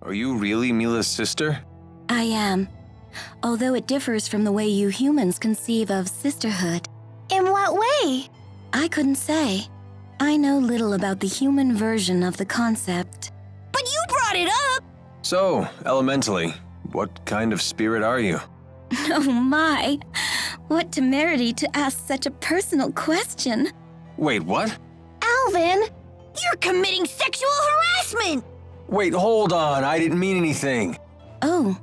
Are you really Mila's sister? I am. Although it differs from the way you humans conceive of sisterhood. In what way? I couldn't say. I know little about the human version of the concept. But you brought it up! So, elementally, what kind of spirit are you? Oh my! What temerity to ask such a personal question. Wait, what? Alvin! You're committing sexual harassment! Wait, hold on, I didn't mean anything. Oh,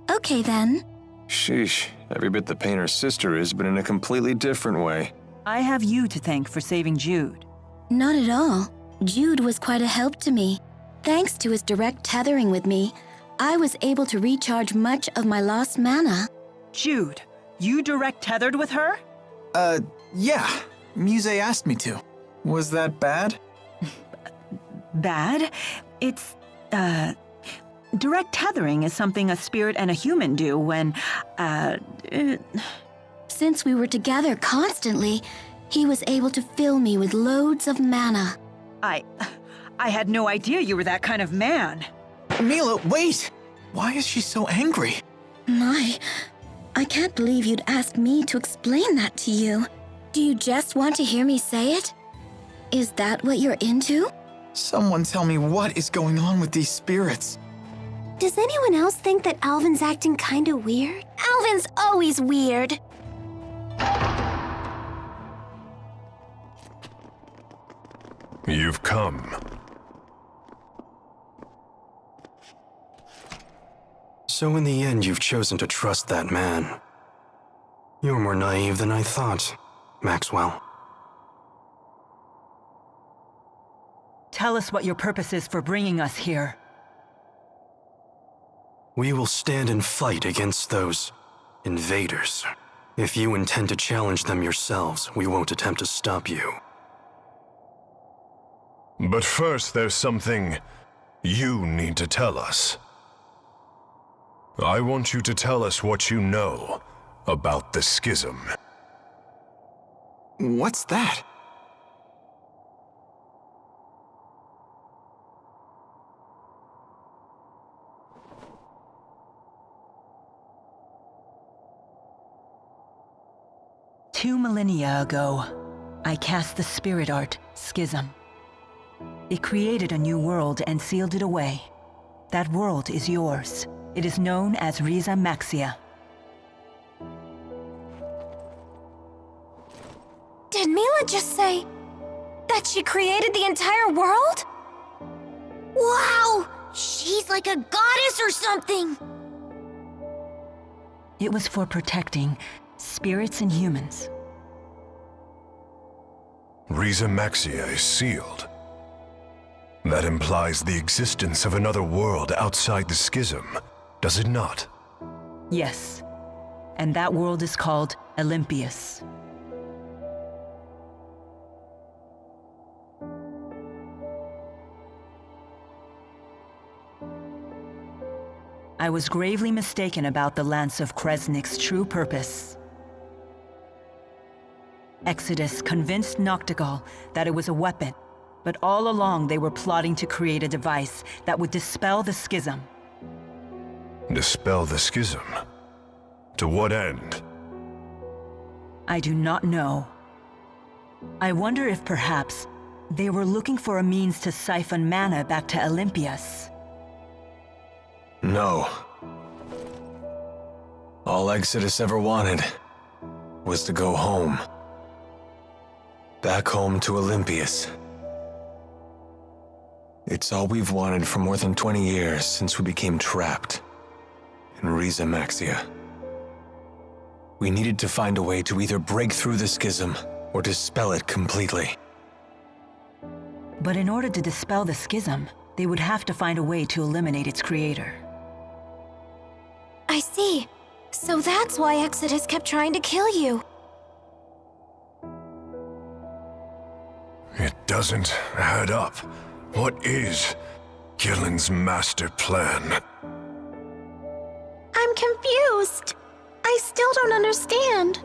okay then. Sheesh, every bit the painter's sister is, but in a completely different way. I have you to thank for saving Jude. Not at all. Jude was quite a help to me. Thanks to his direct tethering with me, I was able to recharge much of my lost mana. Jude, you direct tethered with her? Yeah. Muse asked me to. Was that bad? Bad? It's, direct tethering is something a spirit and a human do when, Since we were together constantly, he was able to fill me with loads of mana. I had no idea you were that kind of man. Mila, wait! Why is she so angry? My, I can't believe you'd ask me to explain that to you. Do you just want to hear me say it? Is that what you're into? Someone tell me what is going on with these spirits. Does anyone else think that Alvin's acting kinda weird? Alvin's always weird. You've come. So in the end, you've chosen to trust that man. You're more naive than I thought, Maxwell. Tell us what your purpose is for bringing us here. We will stand and fight against those invaders. If you intend to challenge them yourselves, we won't attempt to stop you. But first, there's something you need to tell us. I want you to tell us what you know about the schism. What's that? Two millennia ago, I cast the spirit art, Schism. It created a new world and sealed it away. That world is yours. It is known as Riza Maxia. Did Mila just say that she created the entire world? Wow! She's like a goddess or something! It was for protecting spirits and humans. Riza Maxia is sealed. That implies the existence of another world outside the schism, does it not? Yes. And that world is called Olympius. I was gravely mistaken about the Lance of Kresnik's true purpose. Exodus convinced Noctigal that it was a weapon, but all along they were plotting to create a device that would dispel the schism. Dispel the schism? To what end? I do not know. I wonder if perhaps they were looking for a means to siphon mana back to Olympius. No. All Exodus ever wanted was to go home. Back home to Olympius. It's all we've wanted for more than 20 years since we became trapped in Riza Maxia. We needed to find a way to either break through the schism or dispel it completely. But in order to dispel the schism, they would have to find a way to eliminate its creator. I see. So that's why Exodus kept trying to kill you. It doesn't add up. What is Gillen's master plan? I'm confused. I still don't understand.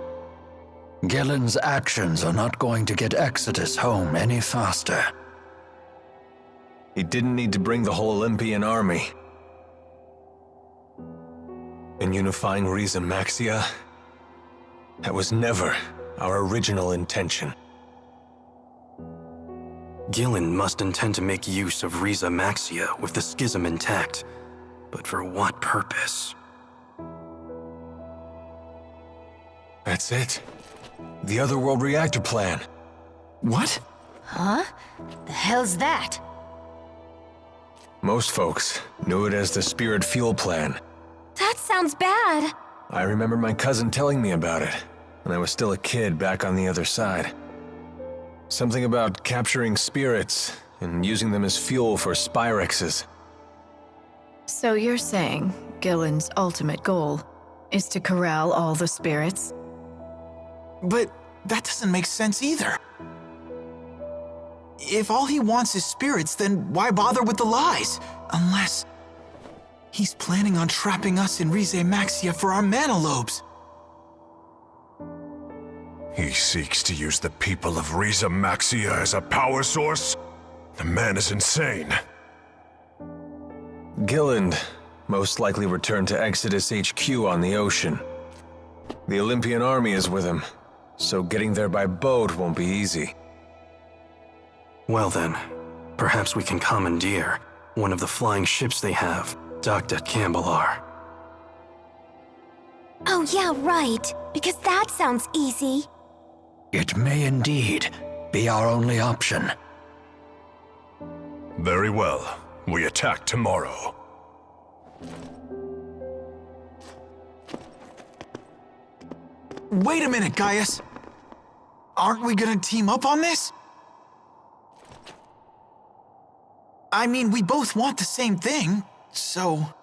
Gillen's actions are not going to get Exodus home any faster. He didn't need to bring the whole Olympian army. And unifying Riza Maxia? That was never our original intention. Gillen must intend to make use of Riza Maxia with the schism intact. But for what purpose? That's it. The Otherworld reactor plan. What? Huh? The hell's that? Most folks knew it as the Spirit Fuel Plan. That sounds bad. I remember my cousin telling me about it when I was still a kid back on the other side. Something about capturing spirits and using them as fuel for Spyrexes. So you're saying Gillen's ultimate goal is to corral all the spirits? But that doesn't make sense either. If all he wants is spirits, then why bother with the lies? Unless he's planning on trapping us in Rize Maxia for our mana lobes. He seeks to use the people of Riza Maxia as a power source? The man is insane. Gilland most likely returned to Exodus HQ on the ocean. The Olympian army is with him, so getting there by boat won't be easy. Well then, perhaps we can commandeer one of the flying ships they have, docked at Cambalar. Oh yeah, right. Because that sounds easy. It may indeed be our only option. Very well. We attack tomorrow. Wait a minute, Gaius. Aren't we gonna team up on this? I mean, we both want the same thing, so...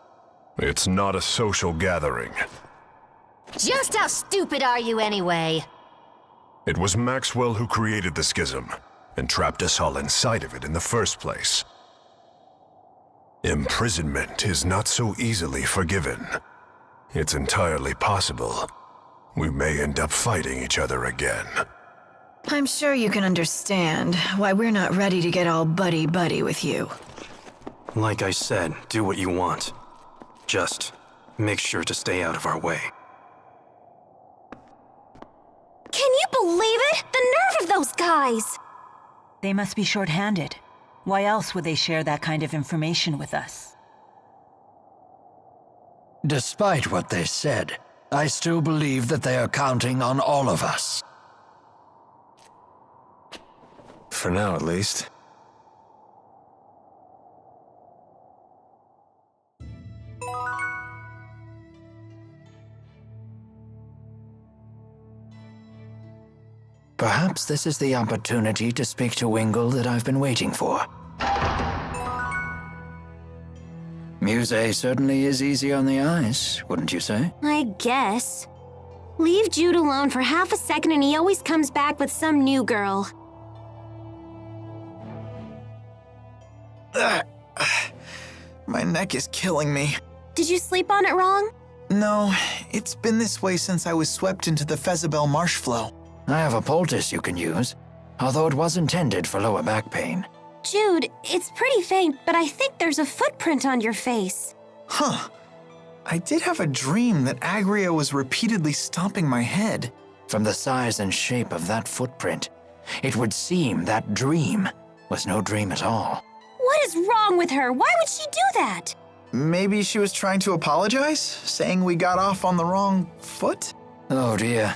It's not a social gathering. Just how stupid are you anyway? It was Maxwell who created the schism, and trapped us all inside of it in the first place. Imprisonment is not so easily forgiven. It's entirely possible we may end up fighting each other again. I'm sure you can understand why we're not ready to get all buddy-buddy with you. Like I said, do what you want. Just make sure to stay out of our way. Can you believe it? The nerve of those guys! They must be short-handed. Why else would they share that kind of information with us? Despite what they said, I still believe that they are counting on all of us. For now, at least. Perhaps this is the opportunity to speak to Wingle that I've been waiting for. Muse certainly is easy on the eyes, wouldn't you say? I guess. Leave Jude alone for half a second and he always comes back with some new girl. My neck is killing me. Did you sleep on it wrong? No, it's been this way since I was swept into the Fezabel marsh flow. I have a poultice you can use, although it was intended for lower back pain. Jude, it's pretty faint, but I think there's a footprint on your face. Huh. I did have a dream that Agria was repeatedly stomping my head. From the size and shape of that footprint, it would seem that dream was no dream at all. What is wrong with her? Why would she do that? Maybe she was trying to apologize, saying we got off on the wrong foot? Oh dear.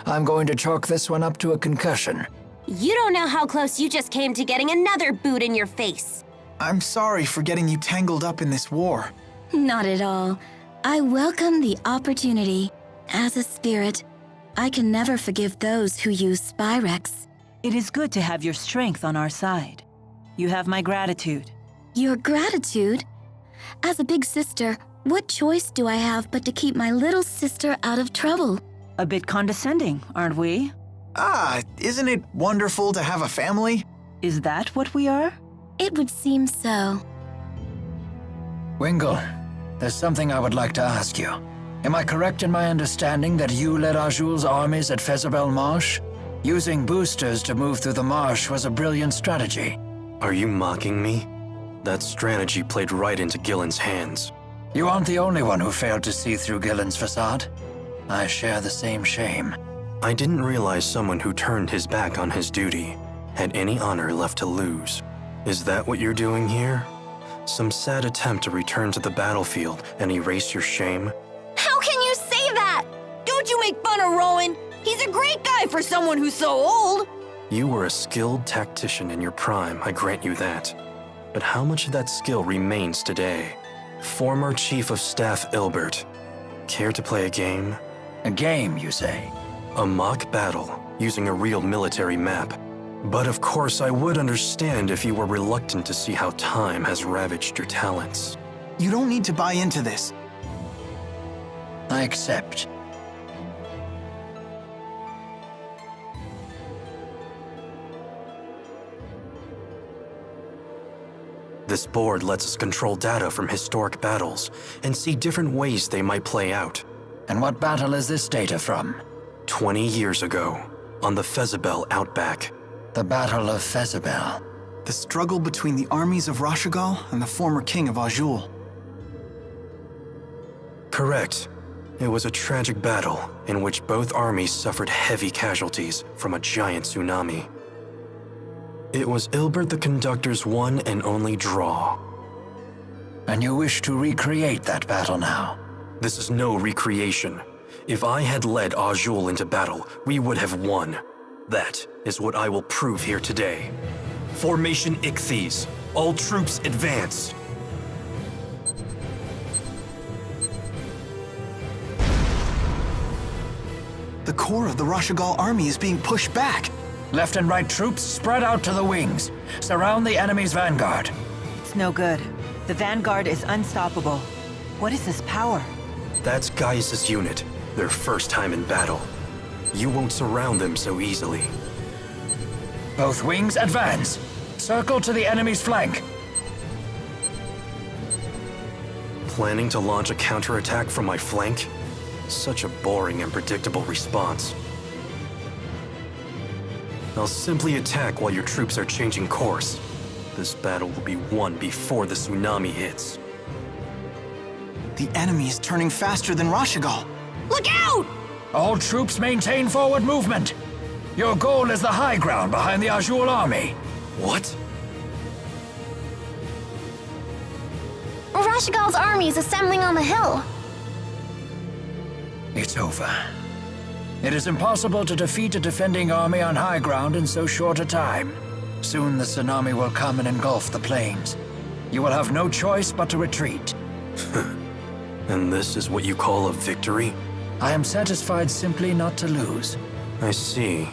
I'm going to chalk this one up to a concussion. You don't know how close you just came to getting another boot in your face. I'm sorry for getting you tangled up in this war. Not at all. I welcome the opportunity. As a spirit, I can never forgive those who use Spyrex. It is good to have your strength on our side. You have my gratitude. Your gratitude? As a big sister, what choice do I have but to keep my little sister out of trouble? A bit condescending, aren't we? Ah, isn't it wonderful to have a family? Is that what we are? It would seem so. Wingle, there's something I would like to ask you. Am I correct in my understanding that you led Ajul's armies at Fezabel Marsh? Using boosters to move through the marsh was a brilliant strategy. Are you mocking me? That strategy played right into Gillen's hands. You aren't the only one who failed to see through Gillen's facade. I share the same shame. I didn't realize someone who turned his back on his duty had any honor left to lose. Is that what you're doing here? Some sad attempt to return to the battlefield and erase your shame? How can you say that? Don't you make fun of Rowan? He's a great guy for someone who's so old. You were a skilled tactician in your prime, I grant you that. But how much of that skill remains today? Former Chief of Staff Ilbert. Care to play a game? A game, you say? A mock battle, using a real military map. But of course, I would understand if you were reluctant to see how time has ravaged your talents. You don't need to buy into this. I accept. This board lets us control data from historic battles and see different ways they might play out. And what battle is this data from? 20 years ago, on the Fezabel Outback. The Battle of Fezabel. The struggle between the armies of Rashigal and the former king of Azul. Correct. It was a tragic battle in which both armies suffered heavy casualties from a giant tsunami. It was Ilbert the Conductor's one and only draw. And you wish to recreate that battle now? This is no recreation. If I had led Azul into battle, we would have won. That is what I will prove here today. Formation Ichthyes. All troops advance. The core of the Rashigal army is being pushed back. Left and right troops spread out to the wings. Surround the enemy's vanguard. It's no good. The vanguard is unstoppable. What is this power? That's Gaius' unit. Their first time in battle. You won't surround them so easily. Both wings advance. Circle to the enemy's flank. Planning to launch a counterattack from my flank? Such a boring and predictable response. I'll simply attack while your troops are changing course. This battle will be won before the tsunami hits. The enemy is turning faster than Rashigal. Look out! All troops maintain forward movement. Your goal is the high ground behind the Azul army. What? Rashigal's army is assembling on the hill. It's over. It is impossible to defeat a defending army on high ground in so short a time. Soon the tsunami will come and engulf the plains. You will have no choice but to retreat. And this is what you call a victory? I am satisfied simply not to lose. I see.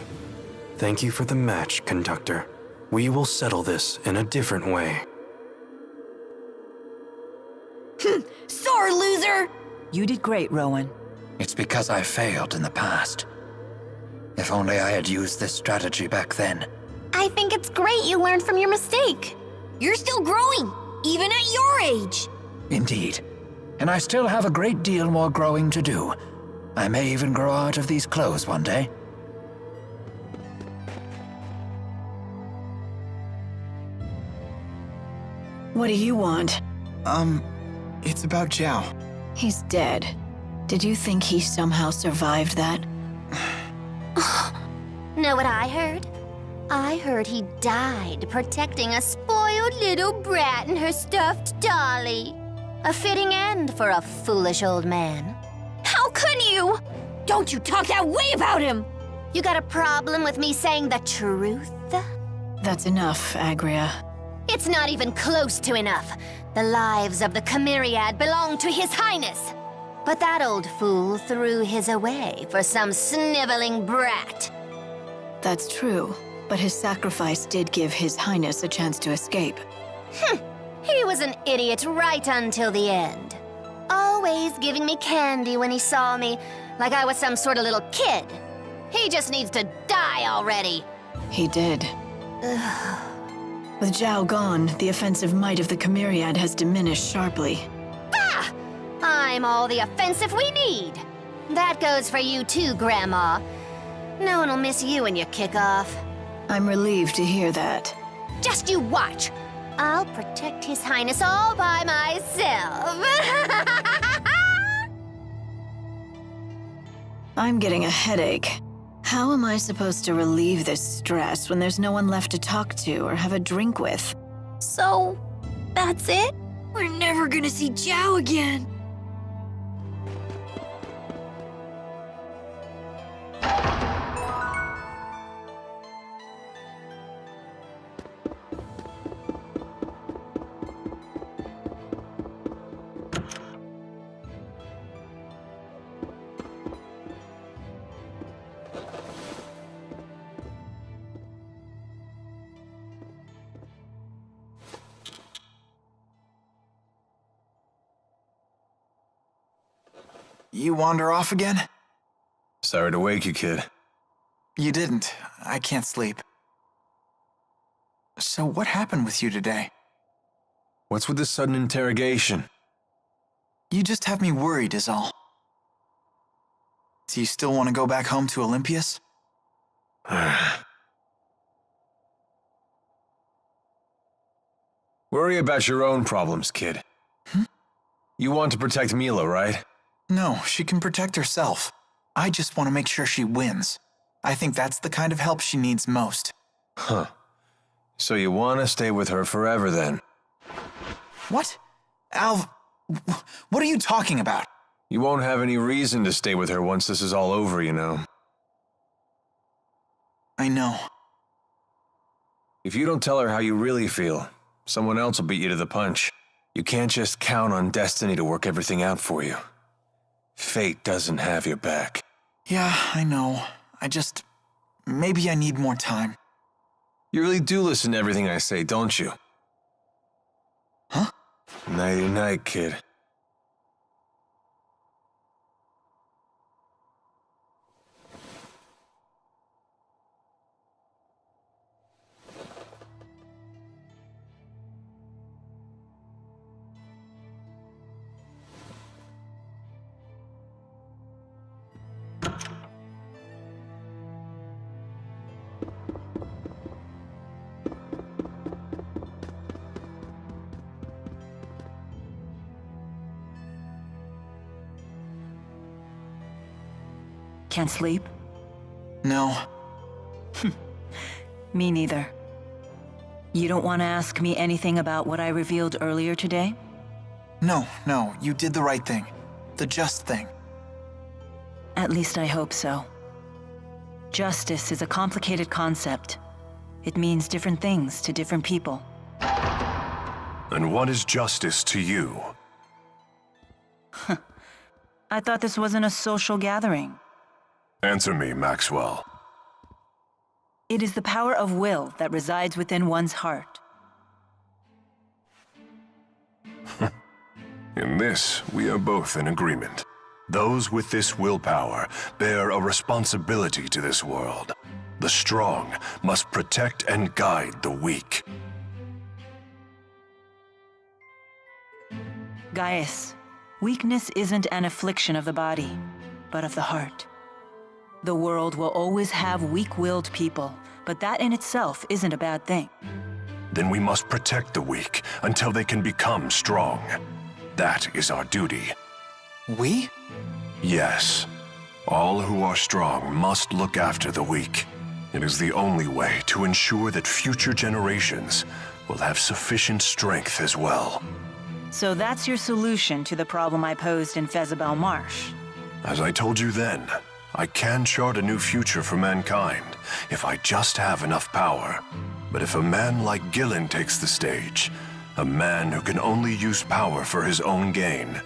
Thank you for the match, Conductor. We will settle this in a different way. Sore loser! You did great, Rowan. It's because I failed in the past. If only I had used this strategy back then. I think it's great you learned from your mistake. You're still growing, even at your age. Indeed. And I still have a great deal more growing to do. I may even grow out of these clothes one day. What do you want? It's about Zhao. He's dead. Did you think he somehow survived that? Know what I heard? I heard he died protecting a spoiled little brat and her stuffed dolly. A fitting end for a foolish old man. How could you? Don't you talk that way about him! You got a problem with me saying the truth? That's enough, Agria. It's not even close to enough. The lives of the Chimeriad belong to His Highness. But that old fool threw his away for some sniveling brat. That's true, but his sacrifice did give His Highness a chance to escape. He was an idiot right until the end. Always giving me candy when he saw me, like I was some sort of little kid. He just needs to die already. He did. With Zhao gone, the offensive might of the Chimeriad has diminished sharply. Bah! I'm all the offensive we need. That goes for you too, Grandma. No one will miss you when you kick off. I'm relieved to hear that. Just you watch. I'll protect His Highness all by myself. I'm getting a headache. How am I supposed to relieve this stress when there's no one left to talk to or have a drink with? So, that's it? We're never gonna see Zhao again. You wander off again? Sorry to wake you, kid. You didn't. I can't sleep. So what happened with you today? What's with this sudden interrogation? You just have me worried is all. Do you still want to go back home to Olympias? Worry about your own problems, kid. You want to protect Mila, right? No, she can protect herself. I just want to make sure she wins. I think that's the kind of help she needs most. Huh. So you want to stay with her forever, then? What? Alv, what are you talking about? You won't have any reason to stay with her once this is all over, you know. I know. If you don't tell her how you really feel, someone else will beat you to the punch. You can't just count on destiny to work everything out for you. Fate doesn't have your back. Yeah, I know. Maybe I need more time. You really do listen to everything I say, don't you? Huh? Nighty-night, kid. Can't sleep? No. Me neither. You don't want to ask me anything about what I revealed earlier today? No, you did the right thing. The just thing. At least I hope so. Justice is a complicated concept. It means different things to different people. And what is justice to you? I thought this wasn't a social gathering. Answer me, Maxwell. It is the power of will that resides within one's heart. In this, we are both in agreement. Those with this willpower bear a responsibility to this world. The strong must protect and guide the weak. Gaius, weakness isn't an affliction of the body, but of the heart. The world will always have weak-willed people, but that in itself isn't a bad thing. Then we must protect the weak until they can become strong. That is our duty. We? Yes. All who are strong must look after the weak. It is the only way to ensure that future generations will have sufficient strength as well. So that's your solution to the problem I posed in Fezabel Marsh. As I told you then, I can chart a new future for mankind if I just have enough power. But if a man like Gillen takes the stage, a man who can only use power for his own gain,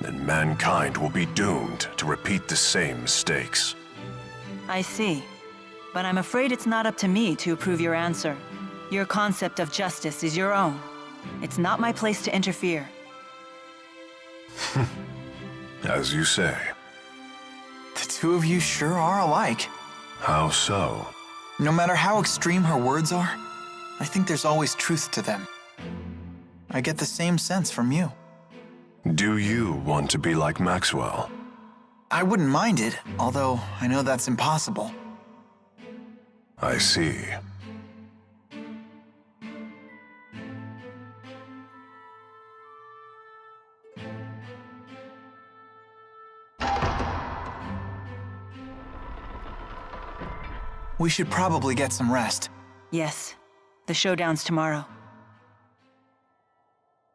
then mankind will be doomed to repeat the same mistakes. I see. But I'm afraid it's not up to me to approve your answer. Your concept of justice is your own. It's not my place to interfere. As you say. The two of you sure are alike. How so? No matter how extreme her words are, I think there's always truth to them. I get the same sense from you. Do you want to be like Maxwell? I wouldn't mind it, although I know that's impossible. I see. We should probably get some rest. Yes. The showdown's tomorrow.